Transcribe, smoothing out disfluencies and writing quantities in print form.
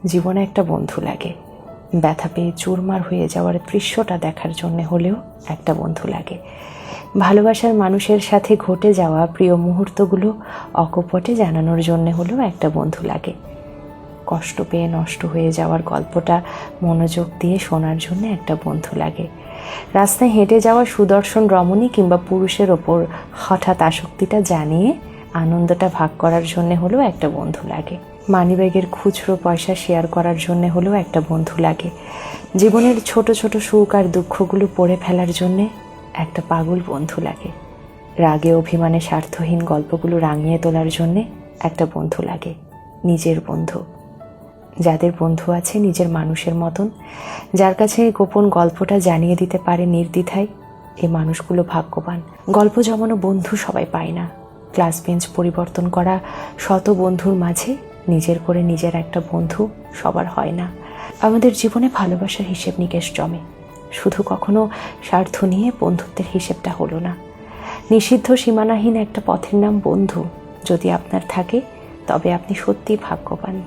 জীবনে একটা বন্ধু লাগে। ব্যথা পেয়ে চুরমার হয়ে যাওয়ার দৃশ্যটা দেখার জন্যে হলেও একটা বন্ধু লাগে। ভালোবাসার মানুষের সাথে ঘটে যাওয়া প্রিয় মুহূর্তগুলো অকপটে জানানোর জন্যে হলেও একটা বন্ধু লাগে। কষ্ট পেয়ে নষ্ট হয়ে যাওয়ার গল্পটা মনোযোগ দিয়ে শোনার জন্য একটা বন্ধু লাগে। রাস্তায় হেঁটে যাওয়া সুদর্শন রমণী কিংবা পুরুষের ওপর হঠাৎ আসক্তিটা জানিয়ে আনন্দটা ভাগ করার জন্যে হলেও একটা বন্ধু লাগে। মানিব্যাগের খুচরো পয়সা শেয়ার করার জন্যে হলেও একটা বন্ধু লাগে। জীবনের ছোট ছোট সুখ আর দুঃখগুলো পড়ে ফেলার জন্যে একটা পাগল বন্ধু লাগে। রাগে অভিমানে স্বার্থহীন গল্পগুলো রাঙিয়ে তোলার জন্যে একটা বন্ধু লাগে, নিজের বন্ধু। যাদের বন্ধু আছে নিজের মানুষের মতন, যার কাছে গোপন গল্পটা জানিয়ে দিতে পারে নির্দ্বিধায়, এই মানুষগুলো ভাগ্যবান। গল্প জমানো বন্ধু সবাই পায় না। ক্লাস বেঞ্চ পরিবর্তন করা শত বন্ধুর মাঝে নিজের করে নিজের একটা বন্ধু সবার হয় না। আমাদের জীবনে ভালোবাসার হিসেব নিকেশ জমে, শুধু কখনো স্বার্থ নিয়ে বন্ধুত্বের হিসেবটা হলো না। নিষিদ্ধ সীমানাহীন একটা পথের নাম বন্ধু যদি আপনার থাকে, তবে আপনি সত্যিই ভাগ্যবান।